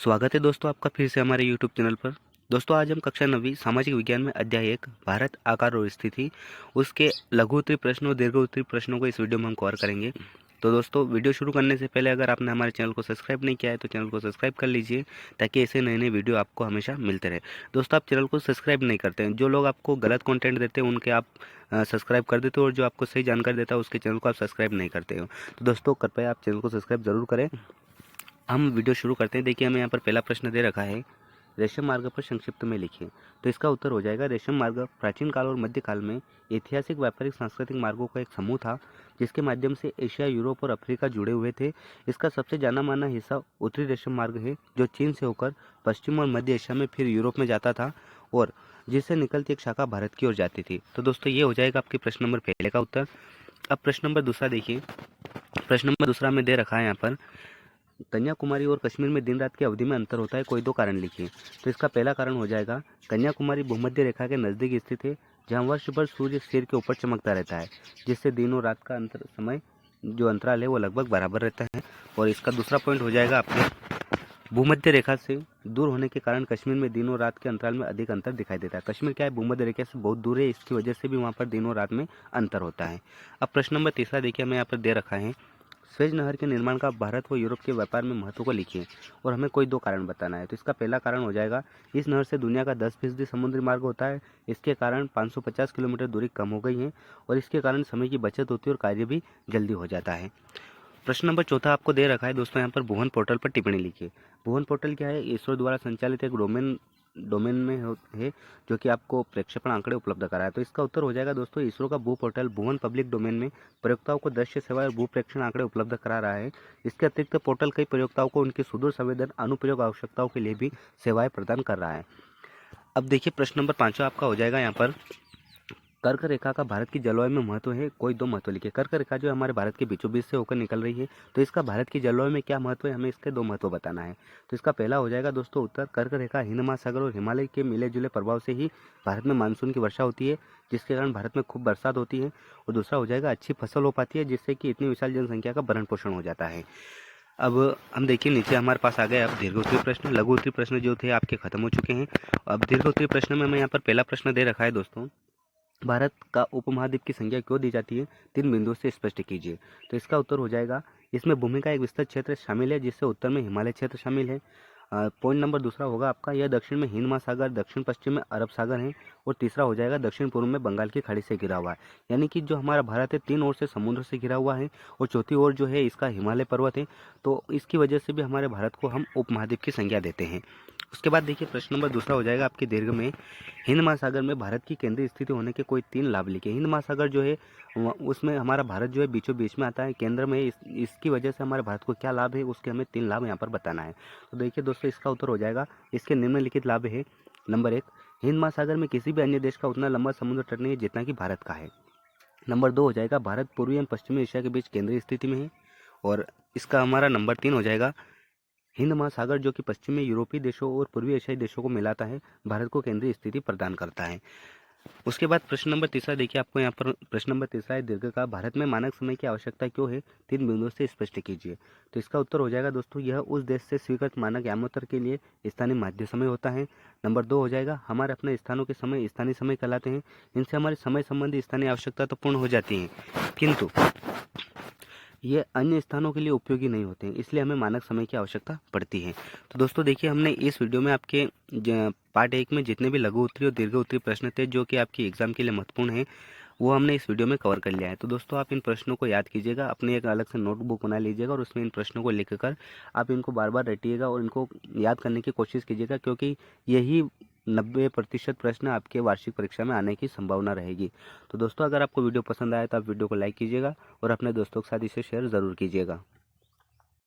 स्वागत है दोस्तों आपका फिर से हमारे यूट्यूब चैनल पर। दोस्तों आज हम कक्षा 9वीं सामाजिक विज्ञान में अध्याय 1 भारत आकार और स्थिति उसके लघु उत्तरीय प्रश्नों और दीर्घ उत्तरीय प्रश्नों को इस वीडियो में हम कवर करेंगे। तो दोस्तों वीडियो शुरू करने से पहले अगर आपने हमारे चैनल को सब्सक्राइब नहीं किया है तो चैनल को सब्सक्राइब कर लीजिए ताकि ऐसे नए नए वीडियो आपको हमेशा मिलते रहे। दोस्तों आप चैनल को सब्सक्राइब नहीं करते हैं, जो लोग आपको गलत कंटेंट देते हैं उनके आप सब्सक्राइब कर देते हो और जो आपको सही जानकारी देता है उसके चैनल को आप सब्सक्राइब नहीं करते हो। तो दोस्तों कृपया आप चैनल को सब्सक्राइब जरूर करें। हम वीडियो शुरू करते हैं। देखिए हमें यहाँ पर पहला प्रश्न दे रखा है, रेशम मार्ग पर संक्षिप्त में लिखिए। तो इसका उत्तर हो जाएगा, रेशम मार्ग प्राचीन काल और मध्यकाल में ऐतिहासिक व्यापारिक सांस्कृतिक मार्गों का एक समूह था जिसके माध्यम से एशिया, यूरोप और अफ्रीका जुड़े हुए थे। इसका सबसे जाना माना हिस्सा उत्तरी रेशम मार्ग है जो चीन से होकर पश्चिम और मध्य एशिया में फिर यूरोप में जाता था और जिससे निकलती एक शाखा भारत की ओर जाती थी। तो दोस्तों ये हो जाएगा आपके प्रश्न नंबर पहले का उत्तर। अब प्रश्न नंबर दूसरा देखिए। प्रश्न नंबर दूसरा में दे रखा है यहाँ पर, कन्याकुमारी और कश्मीर में दिन रात की अवधि में अंतर होता है, कोई दो कारण लिखिए। तो इसका पहला कारण हो जाएगा, कन्याकुमारी भूमध्य रेखा के नज़दीक स्थित है जहाँ वर्ष भर सूर्य सिर के ऊपर चमकता रहता है जिससे दिन और रात का अंतर समय जो अंतराल है वो लगभग बराबर रहता है। और इसका दूसरा पॉइंट हो जाएगा आपके, भूमध्य रेखा से दूर होने के कारण कश्मीर में दिन और रात के अंतराल में अधिक अंतर दिखाई देता है। कश्मीर क्या है, भूमध्य रेखा से बहुत दूर है, इसकी वजह से भी वहाँ पर दिन और रात में अंतर होता है। अब प्रश्न नंबर तीसरा देखिए, हमें यहाँ पर दे रखा है, स्वेज नहर के निर्माण का भारत व यूरोप के व्यापार में महत्व को लिखिए और हमें कोई दो कारण बताना है। तो इसका पहला कारण हो जाएगा, इस नहर से दुनिया का 10% समुद्री मार्ग होता है। इसके कारण 550 किलोमीटर दूरी कम हो गई है और इसके कारण समय की बचत होती है और कार्य भी जल्दी हो जाता है। प्रश्न नंबर चौथा आपको दे रखा है दोस्तों, यहाँ पर भुवन पोर्टल पर टिप्पणी लिखिए। भुवन पोर्टल क्या है, इसरो द्वारा संचालित एक डोमेन में है जो कि आपको प्रक्षेपण आंकड़े उपलब्ध करा है। तो इसका उत्तर हो जाएगा दोस्तों, इसरो का भू पोर्टल भुवन पब्लिक डोमेन में प्रयोक्ताओं को दृश्य सेवाएं और भू प्रेक्षण आंकड़े उपलब्ध करा रहा है। इसके अतिरिक्त पोर्टल कई प्रयोक्ताओं को उनकी सुदूर संवेदन अनुप्रयोग आवश्यकताओं के लिए भी सेवाएं प्रदान कर रहा है। अब देखिए प्रश्न नंबर 5 आपका हो जाएगा यहाँ पर, कर्क रेखा का भारत की जलवायु में महत्व है, कोई दो महत्व लिखिए। कर्क रेखा जो हमारे भारत के बीचों बीच से होकर निकल रही है, तो इसका भारत की जलवायु में क्या महत्व है, हमें इसके दो महत्व बताना है। तो इसका पहला हो जाएगा दोस्तों उत्तर, कर्क रेखा हिंद महासागर और हिमालय के मिले जुले प्रभाव से ही भारत में मानसून की वर्षा होती है जिसके कारण भारत में खूब बरसात होती है। और दूसरा हो जाएगा, अच्छी फसल हो पाती है जिससे कि इतनी विशाल जनसंख्या का भरण पोषण हो जाता है। अब हम देखिए नीचे हमारे पास आ गए अब दीर्घ उत्तरीय प्रश्न। लघु उत्तरीय प्रश्न जो थे आपके खत्म हो चुके हैं। अब दीर्घ उत्तरीय प्रश्न में हमें यहाँ पर पहला प्रश्न दे रखा है दोस्तों, भारत का उपमहाद्वीप की संख्या क्यों दी जाती है, 3 बिंदुओं से स्पष्ट कीजिए। तो इसका उत्तर हो जाएगा, इसमें भूमि का एक विस्तृत क्षेत्र शामिल है जिससे उत्तर में हिमालय क्षेत्र शामिल है। पॉइंट नंबर दूसरा होगा आपका, यह दक्षिण में हिंद महासागर, दक्षिण पश्चिम में अरब सागर है। और तीसरा हो जाएगा, दक्षिण पूर्व में बंगाल की खाड़ी से घिरा हुआ है। यानी कि जो हमारा भारत है 3 ओर से समुद्र से घिरा हुआ है और चौथी ओर जो है इसका हिमालय पर्वत है। तो इसकी वजह से भी हमारे भारत को हम उपमहाद्वीप की संज्ञा देते हैं। उसके बाद देखिए प्रश्न नंबर दूसरा हो जाएगा आपके दीर्घ में, हिंद महासागर में भारत की केंद्रीय स्थिति होने के कोई 3 लाभ लिखे। हिंद महासागर जो है उसमें हमारा भारत जो है बीचों बीच में आता है, केंद्र में इसकी वजह से हमारे भारत को क्या लाभ है उसके हमें 3 लाभ यहाँ पर बताना है। तो देखिए दोस्तों इसका उत्तर हो जाएगा, इसके निम्नलिखित लाभ है। नंबर 1, हिंद महासागर में किसी भी अन्य देश का उतना लंबा समुद्र तट नहीं है जितना कि भारत का है। नंबर 2 हो जाएगा, भारत पूर्वी एवं पश्चिमी एशिया के बीच केंद्रीय स्थिति में है। और इसका हमारा नंबर 3 हो जाएगा, हिंद महासागर जो कि पश्चिमी यूरोपीय देशों और पूर्वी एशियाई देशों को मिलाता है, भारत को केंद्रीय स्थिति प्रदान करता है। उसके बाद प्रश्न नंबर तीसरा देखिए, आपको यहाँ पर प्रश्न नंबर तीसरा है, दीर्घ का भारत में मानक समय की आवश्यकता क्यों है, 3 बिंदुओं से स्पष्ट कीजिए। तो इसका उत्तर हो जाएगा दोस्तों, यह उस देश से स्वीकृत मानक यामोत्तर के लिए स्थानीय माध्य समय होता है। नंबर 2 हो जाएगा, हमारे अपने स्थानों के समय स्थानीय समय कहलाते हैं। इनसे हमारी समय संबंधी स्थानीय आवश्यकता तो पूर्ण हो जाती है किंतु ये अन्य स्थानों के लिए उपयोगी नहीं होते हैं, इसलिए हमें मानक समय की आवश्यकता पड़ती है। तो दोस्तों देखिए हमने इस वीडियो में आपके पार्ट 1 में जितने भी लघु उत्तरीय और दीर्घ उत्तरीय प्रश्न थे जो कि आपकी एग्जाम के लिए महत्वपूर्ण है वो हमने इस वीडियो में कवर कर लिया है। तो दोस्तों आप इन प्रश्नों को याद कीजिएगा, अपनी एक अलग से नोटबुक बना लीजिएगा और उसमें इन प्रश्नों को लिखकर आप इनको बार बार रटिएगा और इनको याद करने की कोशिश कीजिएगा, क्योंकि यही 90% प्रश्न आपके वार्षिक परीक्षा में आने की संभावना रहेगी। तो दोस्तों अगर आपको वीडियो पसंद आया तो आप वीडियो को लाइक कीजिएगा और अपने दोस्तों के साथ इसे शेयर ज़रूर कीजिएगा।